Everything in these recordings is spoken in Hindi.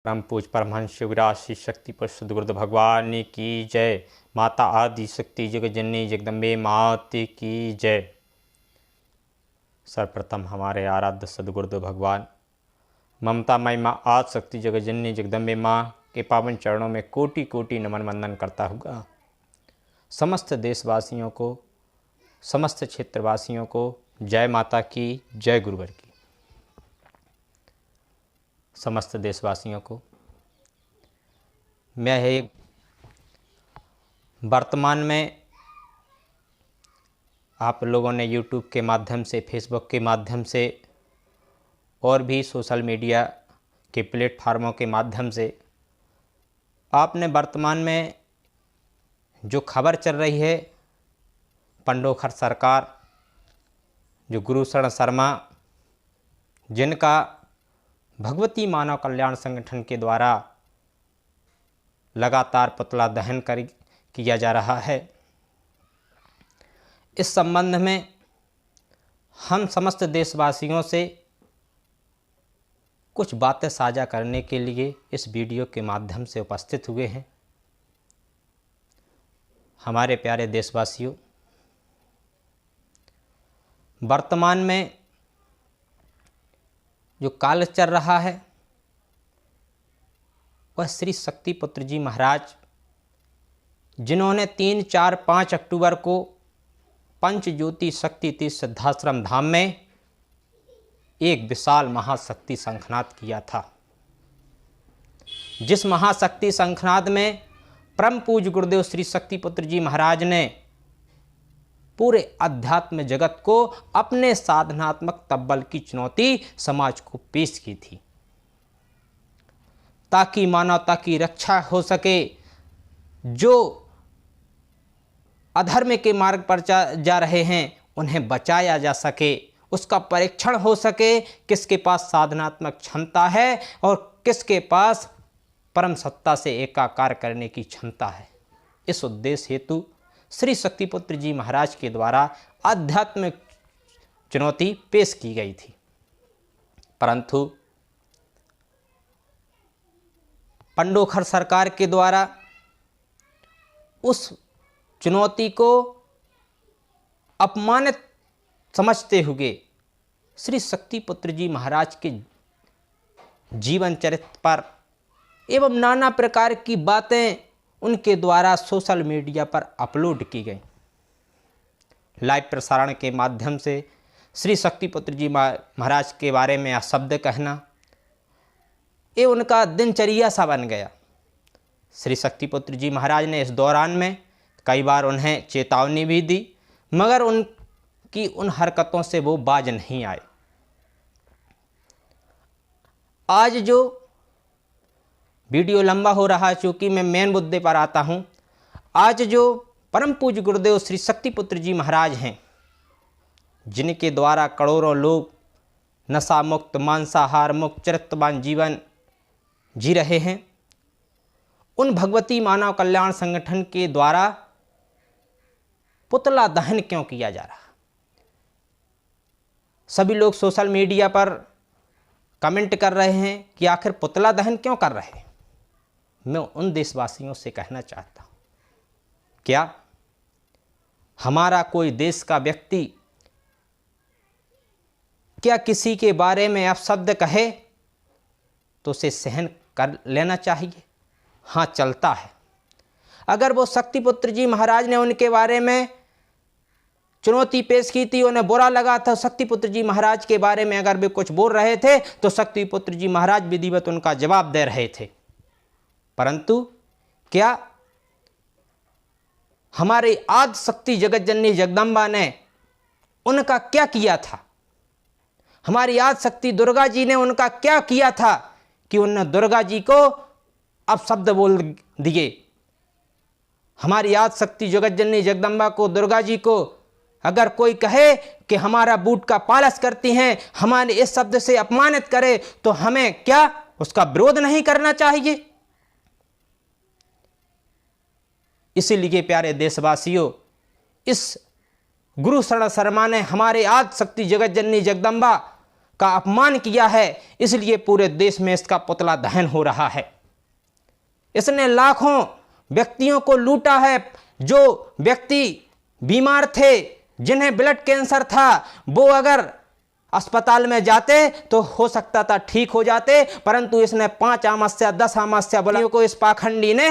परम पूज परमहंस शिवराज श्री शक्ति पुरुष सद्गुरुदेव भगवान की जय। माता आदि शक्ति जगज्जननी जगदम्बे मात की जय। सर्वप्रथम हमारे आराध्य सद्गुरुदेव भगवान ममता मई माँ आदि शक्ति जगज्जननी जगदम्बे माँ के पावन चरणों में कोटि कोटि नमन वंदन करता हुआ समस्त देशवासियों को, समस्त क्षेत्रवासियों को जय माता की, जय गुरुवर की। समस्त देशवासियों को मैं एक वर्तमान में आप लोगों ने YouTube के माध्यम से, Facebook के माध्यम से और भी सोशल मीडिया के प्लेटफार्मों के माध्यम से आपने वर्तमान में जो खबर चल रही है, पंडोखर सरकार जो गुरुशरण शर्मा जिनका भगवती मानव कल्याण संगठन के द्वारा लगातार पुतला दहन किया जा रहा है, इस संबंध में हम समस्त देशवासियों से कुछ बातें साझा करने के लिए इस वीडियो के माध्यम से उपस्थित हुए हैं। हमारे प्यारे देशवासियों, वर्तमान में जो काल चल रहा है वह श्री शक्तिपुत्र जी महाराज जिन्होंने 3, 4, 5 अक्टूबर को पंचज्योति शक्ति तीर्थ सिद्धाश्रम धाम में एक विशाल महाशक्ति शंखनाद किया था, जिस महाशक्ति शंखनाद में परम पूज्य गुरुदेव श्री शक्तिपुत्र जी महाराज ने पूरे अध्यात्म जगत को अपने साधनात्मक तब्बल की चुनौती समाज को पेश की थी, ताकि मानवता की रक्षा हो सके, जो अधर्म के मार्ग पर जा रहे हैं उन्हें बचाया जा सके, उसका परीक्षण हो सके किसके पास साधनात्मक क्षमता है और किसके पास परम सत्ता से एकाकार करने की क्षमता है। इस उद्देश्य हेतु श्री शक्तिपुत्र जी महाराज के द्वारा आध्यात्मिक चुनौती पेश की गई थी, परंतु पंडोखर सरकार के द्वारा उस चुनौती को अपमानित समझते हुए श्री शक्तिपुत्र जी महाराज के जीवन चरित्र पर एवं नाना प्रकार की बातें उनके द्वारा सोशल मीडिया पर अपलोड की गई। लाइव प्रसारण के माध्यम से श्री शक्तिपुत्र जी महाराज के बारे में अशब्द कहना ये उनका दिनचर्या सा बन गया। श्री शक्तिपुत्र जी महाराज ने इस दौरान में कई बार उन्हें चेतावनी भी दी, मगर उनकी उन हरकतों से वो बाज नहीं आए। आज जो वीडियो लंबा हो रहा है, चूँकि मैं मेन मुद्दे पर आता हूँ। आज जो परम पूज्य गुरुदेव श्री शक्तिपुत्र जी महाराज हैं, जिनके द्वारा करोड़ों लोग नशा मुक्त, मांसाहार मुक्त, चरित्रवान जीवन जी रहे हैं, उन भगवती मानव कल्याण संगठन के द्वारा पुतला दहन क्यों किया जा रहा? सभी लोग सोशल मीडिया पर कमेंट कर रहे हैं कि आखिर पुतला दहन क्यों कर रहे हैं। मैं उन देशवासियों से कहना चाहता हूँ, क्या हमारा कोई देश का व्यक्ति क्या किसी के बारे में अपशब्द कहे तो उसे सहन कर लेना चाहिए? हाँ, चलता है। अगर वो शक्तिपुत्र जी महाराज ने उनके बारे में चुनौती पेश की थी, उन्हें बुरा लगा था, शक्तिपुत्र जी महाराज के बारे में अगर वे कुछ बोल रहे थे तो शक्तिपुत्र जी महाराज विधिवत उनका जवाब दे रहे थे, परंतु क्या हमारी आदि शक्ति जगज्जननी जगदम्बा ने उनका क्या किया था? हमारी आदि शक्ति दुर्गा जी ने उनका क्या किया था कि उन्होंने दुर्गा जी को अपशब्द बोल दिए? हमारी आदि शक्ति जगज्जननी जगदम्बा को, दुर्गा जी को अगर कोई कहे कि हमारा बूट का पालस करती हैं, हमारे इस शब्द से अपमानित करे, तो हमें क्या उसका विरोध नहीं करना चाहिए? इसीलिए प्यारे देशवासियों, इस गुरुशरण शर्मा ने हमारे आदि शक्ति जगज्जननी जगदम्बा का अपमान किया है, इसलिए पूरे देश में इसका पुतला दहन हो रहा है। इसने लाखों व्यक्तियों को लूटा है। जो व्यक्ति बीमार थे, जिन्हें ब्लड कैंसर था, वो अगर अस्पताल में जाते तो हो सकता था ठीक हो जाते, परंतु इसने 5 अमावस्या 10 अमावस्या बोला को इस पाखंडी ने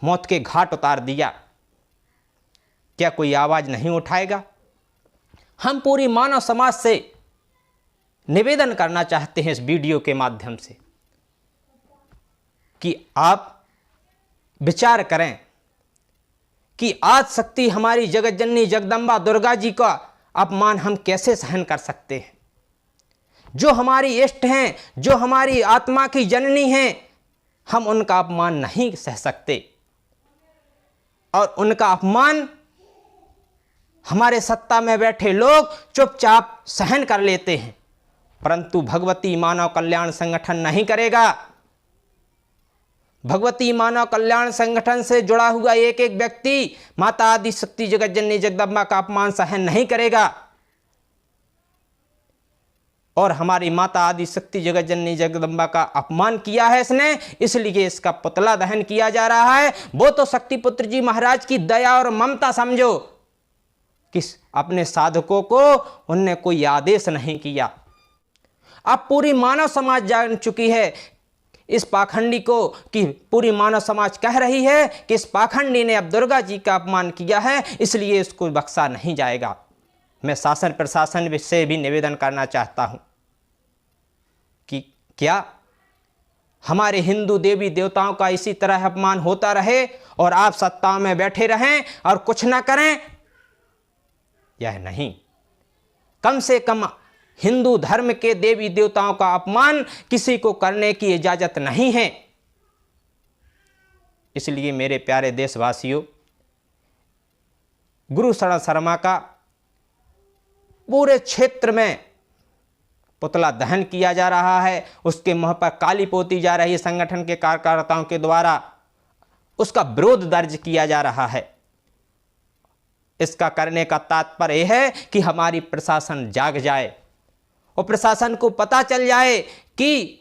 मौत के घाट उतार दिया। क्या कोई आवाज नहीं उठाएगा? हम पूरी मानव समाज से निवेदन करना चाहते हैं इस वीडियो के माध्यम से कि आप विचार करें कि आज शक्ति हमारी जगत जननी जगदम्बा दुर्गा जी का अपमान हम कैसे सहन कर सकते हैं। जो हमारी इष्ट हैं, जो हमारी आत्मा की जननी हैं, हम उनका अपमान नहीं सह सकते और उनका अपमान हमारे सत्ता में बैठे लोग चुपचाप सहन कर लेते हैं, परंतु भगवती मानव कल्याण संगठन नहीं करेगा। भगवती मानव कल्याण संगठन से जुड़ा हुआ एक एक व्यक्ति माता आदि शक्ति जगत जननी जगदम्बा का अपमान सहन नहीं करेगा। और हमारी माता आदि शक्ति जगत जननी जगदम्बा का अपमान किया है इसने, इसलिए इसका पुतला दहन किया जा रहा है। वो तो शक्ति पुत्र जी महाराज की दया और ममता समझो कि अपने साधकों को उनने कोई आदेश नहीं किया। अब पूरी मानव समाज जान चुकी है इस पाखंडी को, कि पूरी मानव समाज कह रही है कि इस पाखंडी ने अब दुर्गा जी का अपमान किया है, इसलिए इसको बख्शा नहीं जाएगा। मैं शासन प्रशासन से भी निवेदन करना चाहता हूं कि क्या हमारे हिंदू देवी देवताओं का इसी तरह अपमान होता रहे और आप सत्ता में बैठे रहें और कुछ ना करें? यह नहीं। कम से कम हिंदू धर्म के देवी देवताओं का अपमान किसी को करने की इजाजत नहीं है। इसलिए मेरे प्यारे देशवासियों, गुरु शरण शर्मा का पूरे क्षेत्र में पुतला दहन किया जा रहा है, उसके मुंह पर काली पोती जा रही है, संगठन के कार्यकर्ताओं के द्वारा उसका विरोध दर्ज किया जा रहा है। इसका करने का तात्पर्य यह है कि हमारी प्रशासन जाग जाए और प्रशासन को पता चल जाए कि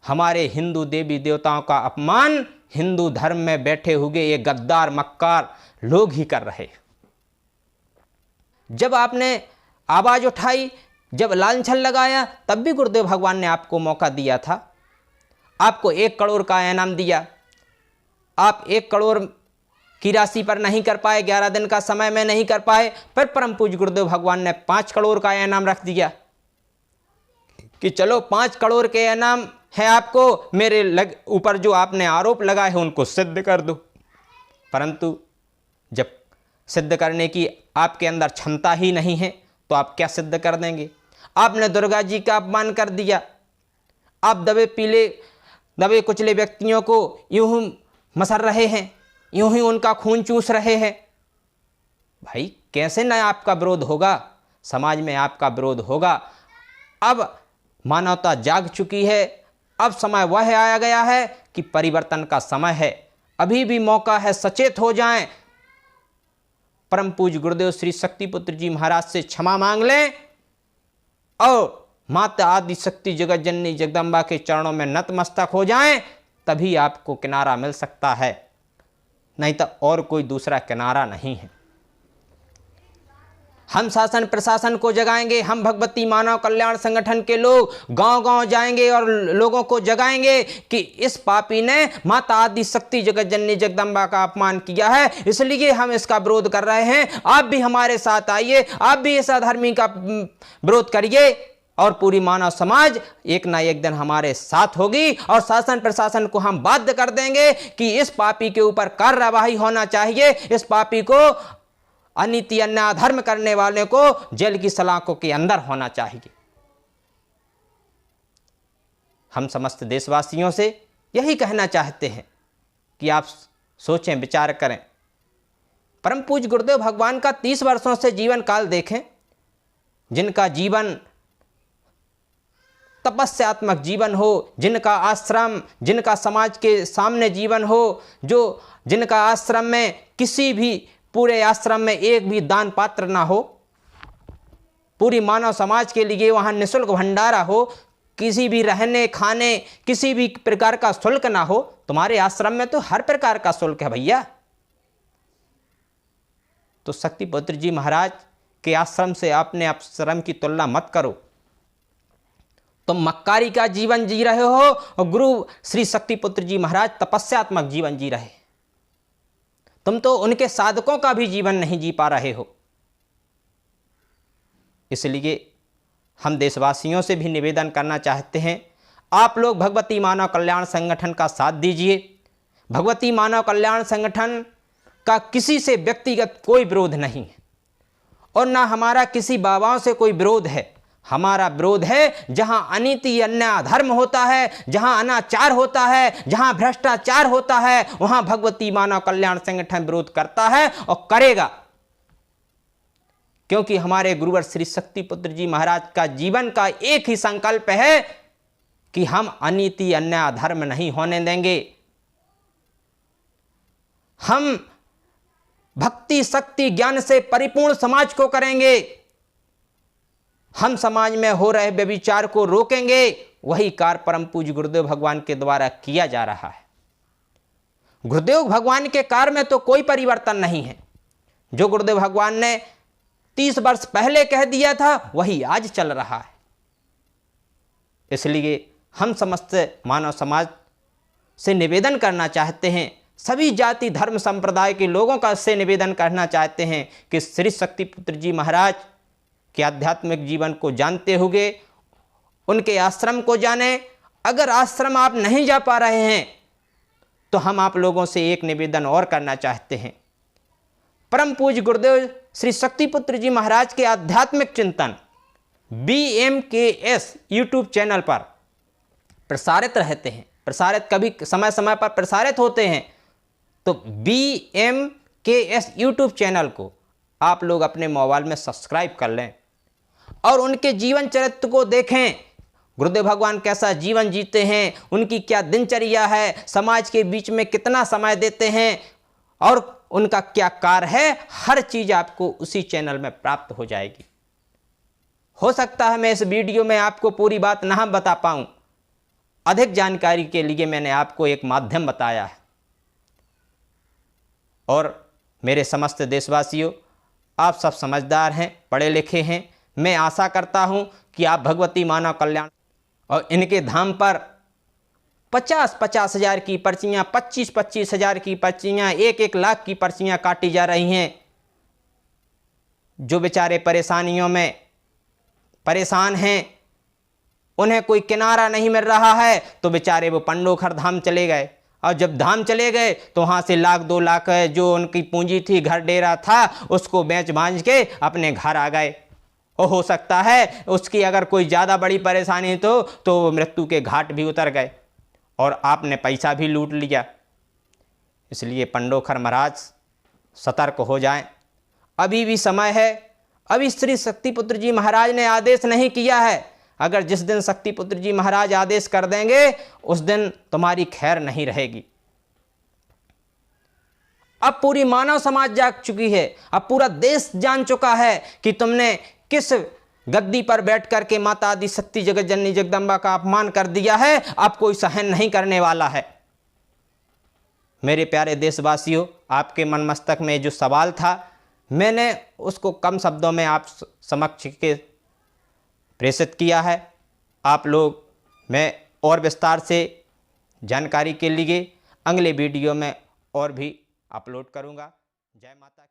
हमारे हिंदू देवी देवताओं का अपमान हिंदू धर्म में बैठे हुए ये गद्दार मक्कार लोग ही कर रहे। जब आपने आवाज उठाई, जब लांछन लगाया, तब भी गुरुदेव भगवान ने आपको मौका दिया था। आपको 1 करोड़ का इनाम दिया। आप 1 करोड़ की राशि पर नहीं कर पाए, 11 दिन का समय में नहीं कर पाए, पर परम पूज्य गुरुदेव भगवान ने 5 करोड़ का इनाम रख दिया कि चलो 5 करोड़ के इनाम है आपको, मेरे ऊपर जो आपने आरोप लगाए हैं उनको सिद्ध कर दो। परंतु जब सिद्ध करने की आपके अंदर क्षमता ही नहीं है तो आप क्या सिद्ध कर देंगे? आपने दुर्गा जी का अपमान कर दिया। आप दबे कुचले व्यक्तियों को यूं ही मसर रहे हैं, यूं ही उनका खून चूस रहे हैं। भाई कैसे न आपका विरोध होगा, समाज में आपका विरोध होगा। अब मानवता जाग चुकी है। अब समय वह आया गया है कि परिवर्तन का समय है। अभी भी मौका है, सचेत हो जाएं। परम पूज्य गुरुदेव श्री शक्तिपुत्र जी महाराज से क्षमा मांग लें और माता आदि शक्ति जगत जननी जगदम्बा के चरणों में नतमस्तक हो जाएं, तभी आपको किनारा मिल सकता है, नहीं तो और कोई दूसरा किनारा नहीं है। हम शासन प्रशासन को जगाएंगे। हम भगवती मानव कल्याण संगठन के लोग गांव-गांव जाएंगे और लोगों को जगाएंगे कि इस पापी ने माता आदि शक्ति जगत जननी जगदम्बा का अपमान किया है, इसलिए हम इसका विरोध कर रहे हैं। आप भी हमारे साथ आइए, आप भी इस अधर्मी का विरोध करिए और पूरी मानव समाज एक ना एक दिन हमारे साथ होगी और शासन प्रशासन को हम बाध्य कर देंगे कि इस पापी के ऊपर कार्रवाई होना चाहिए। इस पापी को, अनीति अन्याय अधर्म करने वाले को जेल की सलाखों के अंदर होना चाहिए। हम समस्त देशवासियों से यही कहना चाहते हैं कि आप सोचें, विचार करें। परम पूज्य गुरुदेव भगवान का 30 वर्षों से जीवन काल देखें, जिनका जीवन तपस्यात्मक जीवन हो, जिनका आश्रम, जिनका समाज के सामने जीवन हो, जिनका आश्रम में किसी भी, पूरे आश्रम में एक भी दान पात्र ना हो, पूरी मानव समाज के लिए वहाँ निःशुल्क भंडारा हो, किसी भी रहने खाने किसी भी प्रकार का शुल्क ना हो। तुम्हारे आश्रम में तो हर प्रकार का शुल्क है भैया। तो शक्तिपुत्र जी महाराज के आश्रम से अपने आश्रम की तुलना मत करो। तुम मक्कारी का जीवन जी रहे हो और गुरु श्री शक्तिपुत्र जी महाराज तपस्यात्मक जीवन जी रहे। तुम तो उनके साधकों का भी जीवन नहीं जी पा रहे हो। इसलिए हम देशवासियों से भी निवेदन करना चाहते हैं, आप लोग भगवती मानव कल्याण संगठन का साथ दीजिए। भगवती मानव कल्याण संगठन का किसी से व्यक्तिगत कोई विरोध नहीं है और ना हमारा किसी बाबाओं से कोई विरोध है। हमारा विरोध है जहां अनीति अन्याय अधर्म होता है, जहां अनाचार होता है, जहां भ्रष्टाचार होता है, वहां भगवती मानव कल्याण संगठन विरोध करता है और करेगा। क्योंकि हमारे गुरुवर श्री शक्तिपुत्र जी महाराज का जीवन का एक ही संकल्प है कि हम अनीति अन्याय अधर्म नहीं होने देंगे। हम भक्ति शक्ति ज्ञान से परिपूर्ण समाज को करेंगे। हम समाज में हो रहे व्यभिचार को रोकेंगे। वही कार्य परम पूज्य गुरुदेव भगवान के द्वारा किया जा रहा है। गुरुदेव भगवान के कार्य में तो कोई परिवर्तन नहीं है। जो गुरुदेव भगवान ने 30 वर्ष पहले कह दिया था वही आज चल रहा है। इसलिए हम समस्त मानव समाज से निवेदन करना चाहते हैं, सभी जाति धर्म संप्रदाय के लोगों का से निवेदन करना चाहते हैं कि श्री शक्तिपुत्र जी महाराज के आध्यात्मिक जीवन को जानते हुए उनके आश्रम को जाने। अगर आश्रम आप नहीं जा पा रहे हैं तो हम आप लोगों से एक निवेदन और करना चाहते हैं। परम पूज्य गुरुदेव श्री शक्तिपुत्र जी महाराज के आध्यात्मिक चिंतन BMKS यूट्यूब चैनल पर प्रसारित रहते हैं। प्रसारित कभी समय समय पर प्रसारित होते हैं। तो BMKS यूट्यूब चैनल को आप लोग अपने मोबाइल में सब्सक्राइब कर लें और उनके जीवन चरित्र को देखें। गुरुदेव भगवान कैसा जीवन जीते हैं, उनकी क्या दिनचर्या है, समाज के बीच में कितना समय देते हैं और उनका क्या कार्य है, हर चीज़ आपको उसी चैनल में प्राप्त हो जाएगी। हो सकता है मैं इस वीडियो में आपको पूरी बात ना बता पाऊँ। अधिक जानकारी के लिए मैंने आपको एक माध्यम बताया है। और मेरे समस्त देशवासियों, आप सब समझदार हैं, पढ़े लिखे हैं। मैं आशा करता हूं कि आप भगवती मानव कल्याण और इनके धाम पर 50-50 हज़ार की पर्चियाँ, 25-25 हज़ार की पर्चियाँ, 1-1 लाख की पर्चियाँ काटी जा रही हैं। जो बेचारे परेशानियों में परेशान हैं, उन्हें कोई किनारा नहीं मिल रहा है, तो बेचारे वो पंडोखर धाम चले गए। और जब धाम चले गए तो वहाँ से 1-2 लाख जो उनकी पूंजी थी, घर डेरा था, उसको बेच बांझ के अपने घर आ गए। और हो सकता है उसकी अगर कोई ज़्यादा बड़ी परेशानी तो मृत्यु के घाट भी उतर गए और आपने पैसा भी लूट लिया। इसलिए पंडोखर महाराज सतर्क हो जाएं, अभी भी समय है। अभी श्री शक्तिपुत्र जी महाराज ने आदेश नहीं किया है। अगर जिस दिन शक्तिपुत्र जी महाराज आदेश कर देंगे उस दिन तुम्हारी खैर नहीं रहेगी। अब पूरी मानव समाज जाग चुकी है। अब पूरा देश जान चुका है कि तुमने किस गद्दी पर बैठ करके माता आदि शक्ति जगत जननी जगदम्बा का अपमान कर दिया है। अब कोई सहन नहीं करने वाला है। मेरे प्यारे देशवासियों, आपके मन मस्तक में जो सवाल था मैंने उसको कम शब्दों में आप समक्ष के प्रेषित किया है। आप लोग मैं और विस्तार से जानकारी के लिए अगले वीडियो में और भी अपलोड करूंगा। जय माता की।